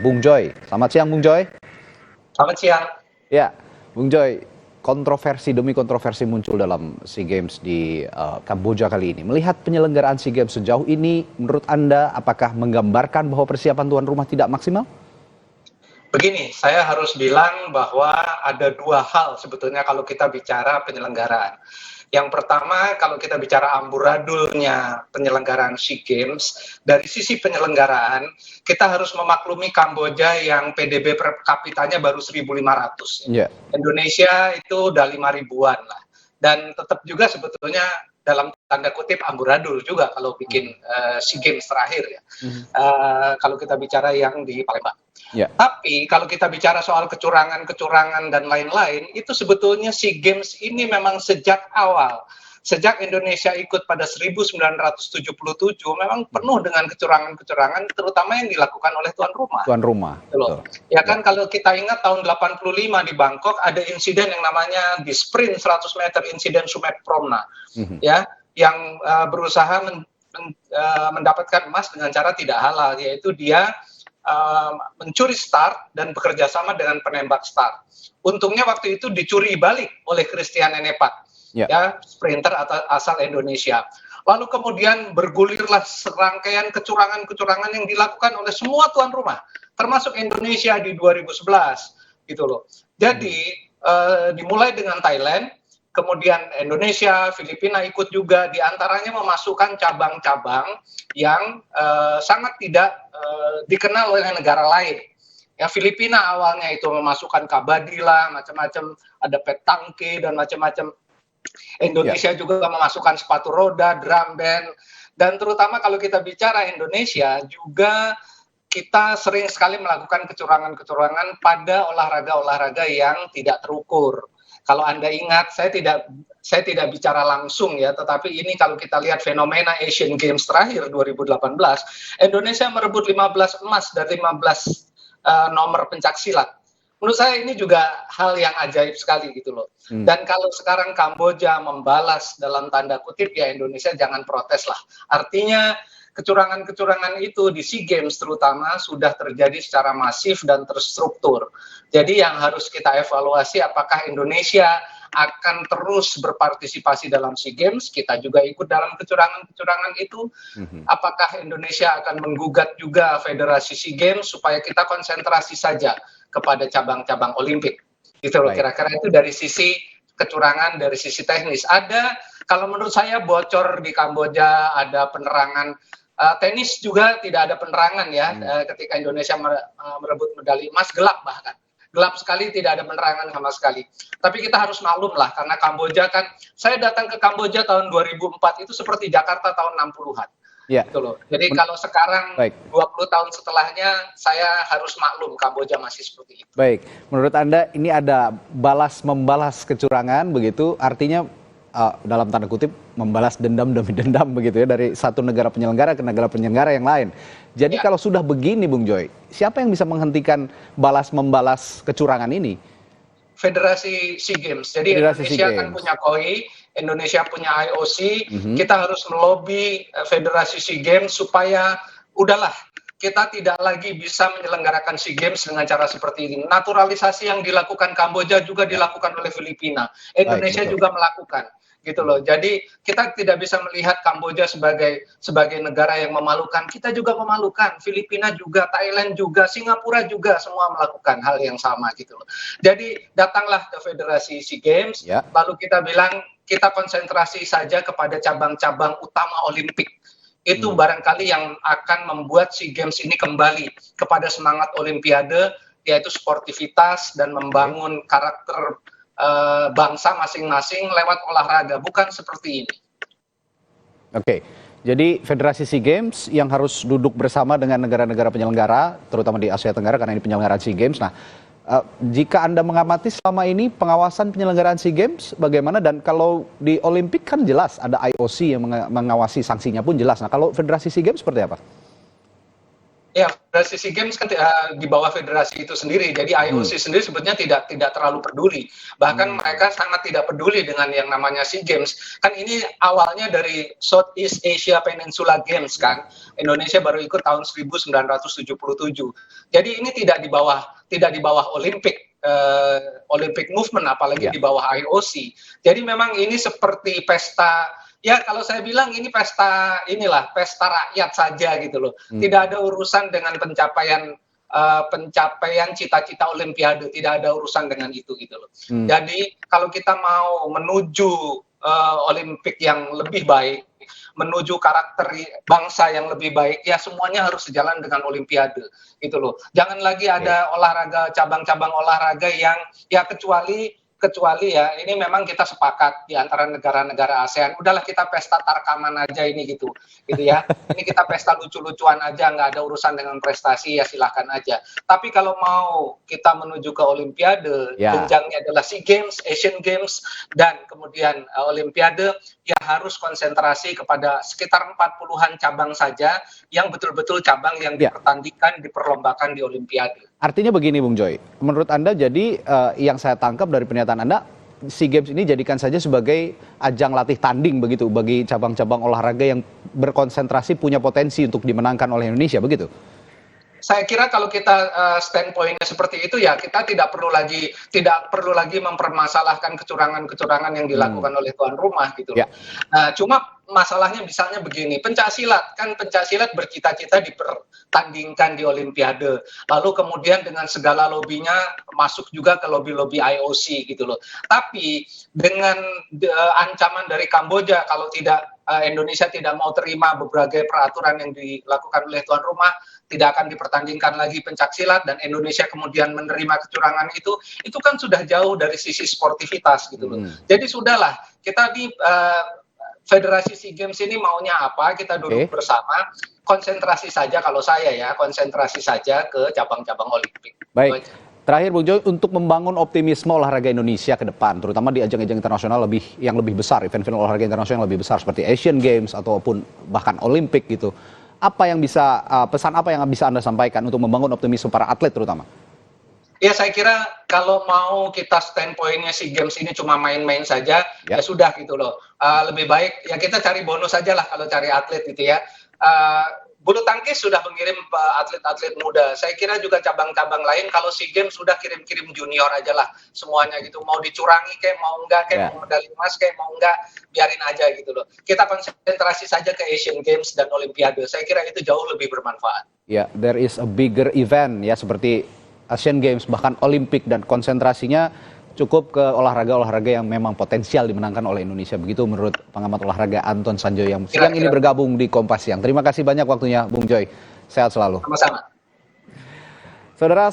Bung Joy. Selamat siang, Bung Joy. Selamat siang. Ya, Bung Joy, kontroversi demi kontroversi muncul dalam SEA Games di Kamboja kali ini. Melihat penyelenggaraan SEA Games sejauh ini, menurut Anda apakah menggambarkan bahwa persiapan tuan rumah tidak maksimal? Begini, saya harus bilang bahwa ada dua hal sebetulnya kalau kita bicara penyelenggaraan. Yang pertama, kalau kita bicara amburadulnya penyelenggaraan SEA Games, dari sisi penyelenggaraan, kita harus memaklumi Kamboja yang PDB per kapitanya baru 1.500. Yeah. Indonesia itu udah 5.000-an lah. Dan tetap juga sebetulnya dalam tanda kutip amburadul juga kalau bikin SEA Games terakhir ya. Kalau kita bicara yang di Palembang. Yeah. Tapi kalau kita bicara soal kecurangan-kecurangan dan lain-lain, itu sebetulnya SEA Games ini memang sejak awal, sejak Indonesia ikut pada 1977, memang penuh dengan kecurangan-kecurangan, terutama yang dilakukan oleh tuan rumah. Tuan rumah. Ya kan, kalau kita ingat tahun 85 di Bangkok ada insiden yang namanya di sprint 100 meter, insiden Sumet Promna, ya, yang berusaha mendapatkan emas dengan cara tidak halal, yaitu dia mencuri start dan bekerja sama dengan penembak start. Untungnya waktu itu dicuri balik oleh Christian Enepat, ya, sprinter asal Indonesia. Lalu kemudian bergulirlah serangkaian kecurangan-kecurangan yang dilakukan oleh semua tuan rumah, termasuk Indonesia di 2011, gitu loh. Jadi dimulai dengan Thailand, kemudian Indonesia, Filipina ikut juga, diantaranya memasukkan cabang-cabang yang sangat tidak dikenal oleh negara lain. Ya, Filipina awalnya itu memasukkan kabadi lah, macam-macam, ada petangke dan macam-macam. Indonesia juga memasukkan sepatu roda, drum band, dan terutama kalau kita bicara Indonesia juga kita sering sekali melakukan kecurangan-kecurangan pada olahraga-olahraga yang tidak terukur. Kalau Anda ingat, saya tidak bicara langsung ya, tetapi ini kalau kita lihat fenomena Asian Games terakhir 2018, Indonesia merebut 15 emas dari 15 nomor pencaksilat. Menurut saya ini juga hal yang ajaib sekali gitu loh. Dan kalau sekarang Kamboja membalas dalam tanda kutip, ya Indonesia jangan protes lah. Artinya kecurangan-kecurangan itu di SEA Games terutama sudah terjadi secara masif dan terstruktur. Jadi yang harus kita evaluasi apakah Indonesia akan terus berpartisipasi dalam SEA Games, kita juga ikut dalam kecurangan-kecurangan itu. Apakah Indonesia akan menggugat juga Federasi SEA Games supaya kita konsentrasi saja kepada cabang-cabang Olimpik. Gitu loh, kira-kira itu dari sisi kecurangan, dari sisi teknis. Ada, kalau menurut saya bocor di Kamboja, ada penerangan. Tenis juga tidak ada penerangan ya, ketika Indonesia merebut medali emas, gelap bahkan. Gelap sekali, tidak ada penerangan sama sekali. Tapi kita harus maklum lah, karena Kamboja kan, saya datang ke Kamboja tahun 2004, itu seperti Jakarta tahun 60-an. Ya. Gitu loh. Jadi kalau sekarang 20 tahun setelahnya, saya harus maklum Kamboja masih seperti itu. Baik, menurut Anda ini ada balas-membalas kecurangan begitu, artinya dalam tanda kutip membalas dendam demi dendam begitu ya, dari satu negara penyelenggara ke negara penyelenggara yang lain. Jadi kalau sudah begini Bung Joy, siapa yang bisa menghentikan balas-membalas kecurangan ini? Federasi SEA Games. Jadi Indonesia kan punya KOI, Indonesia punya IOC, kita harus melobi Federasi SEA Games supaya udahlah, kita tidak lagi bisa menyelenggarakan SEA Games dengan cara seperti ini. Naturalisasi yang dilakukan Kamboja juga dilakukan oleh Filipina. Indonesia juga melakukan. Gitu loh. Jadi kita tidak bisa melihat Kamboja sebagai negara yang memalukan. Kita juga memalukan. Filipina juga, Thailand juga, Singapura juga semua melakukan hal yang sama gitu loh. Jadi datanglah ke Federasi SEA Games, lalu kita bilang kita konsentrasi saja kepada cabang-cabang utama Olimpik. Itu barangkali yang akan membuat SEA Games ini kembali kepada semangat Olimpiade, yaitu sportivitas dan membangun karakter bangsa masing-masing lewat olahraga, bukan seperti ini. Oke, jadi Federasi SEA Games yang harus duduk bersama dengan negara-negara penyelenggara, terutama di Asia Tenggara karena ini penyelenggaraan SEA Games. Nah, jika Anda mengamati selama ini pengawasan penyelenggaraan SEA Games bagaimana, dan kalau di Olimpik kan jelas ada IOC yang mengawasi, sanksinya pun jelas. Nah, kalau Federasi SEA Games seperti apa? Ya, federasi SEA Games kan di bawah federasi itu sendiri. Jadi IOC sendiri sebetulnya tidak terlalu peduli. Bahkan mereka sangat tidak peduli dengan yang namanya SEA Games. Kan ini awalnya dari Southeast Asia Peninsula Games kan. Indonesia baru ikut tahun 1977. Jadi ini tidak di bawah Olympic movement, apalagi Ya. di bawah IOC. Jadi memang ini seperti pesta. Ya, kalau saya bilang ini pesta rakyat saja gitu loh. Tidak ada urusan dengan pencapaian cita-cita Olimpiade, tidak ada urusan dengan itu gitu loh. Jadi kalau kita mau menuju Olimpik yang lebih baik, menuju karakter bangsa yang lebih baik, ya semuanya harus sejalan dengan Olimpiade gitu loh. Jangan lagi ada cabang-cabang olahraga yang ya kecuali ya ini memang kita sepakat di antara negara-negara ASEAN, udahlah kita pesta tarkaman aja ini gitu ya. Ini kita pesta lucu-lucuan aja, nggak ada urusan dengan prestasi, ya silahkan aja. Tapi kalau mau kita menuju ke Olimpiade, jenjangnya adalah SEA Games, Asian Games, dan kemudian Olimpiade, ya harus konsentrasi kepada sekitar 40-an cabang saja yang betul-betul cabang yang dipertandingkan, diperlombakan di Olimpiade. Artinya begini Bung Joy, menurut Anda jadi yang saya tangkap dari pernyataan Anda, SEA Games ini jadikan saja sebagai ajang latih tanding begitu bagi cabang-cabang olahraga yang berkonsentrasi punya potensi untuk dimenangkan oleh Indonesia, begitu? Saya kira kalau kita standpointnya seperti itu, ya kita tidak perlu lagi mempermasalahkan kecurangan-kecurangan yang dilakukan oleh tuan rumah gitu loh. Nah, cuma masalahnya misalnya begini, pencak silat bercita-cita dipertandingkan di Olimpiade, lalu kemudian dengan segala lobbynya masuk juga ke lobby-lobby IOC gitu loh. Tapi dengan ancaman dari Kamboja kalau Indonesia tidak mau terima berbagai peraturan yang dilakukan oleh tuan rumah, tidak akan dipertandingkan lagi pencak silat, dan Indonesia kemudian menerima kecurangan itu kan sudah jauh dari sisi sportivitas gitu loh. Jadi sudahlah, kita di Federasi SEA Games ini maunya apa, kita duduk bersama, konsentrasi saja kalau saya ya, konsentrasi saja ke cabang-cabang Olimpik. Baik. Terakhir Bung Joy, untuk membangun optimisme olahraga Indonesia ke depan, terutama di ajang-ajang internasional yang lebih besar, event-event olahraga internasional yang lebih besar seperti Asian Games ataupun bahkan Olimpik gitu, pesan apa yang bisa Anda sampaikan untuk membangun optimisme para atlet terutama? Ya, saya kira kalau mau kita standpointnya SEA Games ini cuma main-main saja, ya sudah gitu loh. Lebih baik ya kita cari bonus saja lah kalau cari atlet gitu ya. Bulu tangkis sudah mengirim atlet-atlet muda. Saya kira juga cabang-cabang lain kalau SEA Games sudah kirim-kirim junior aja lah semuanya gitu. Mau dicurangi kayak mau enggak, kayak mau medali emas kayak mau enggak, biarin aja gitu loh. Kita konsentrasi saja ke Asian Games dan Olimpiade. Saya kira itu jauh lebih bermanfaat. Ya, there is a bigger event ya seperti Asian Games bahkan Olimpik, dan konsentrasinya cukup ke olahraga-olahraga yang memang potensial dimenangkan oleh Indonesia. Begitu menurut pengamat olahraga Anton Sanjoyo yang siang ini bergabung di Kompas Siang. Terima kasih banyak waktunya Bung Joy. Sehat selalu. Sama-sama. Saudara,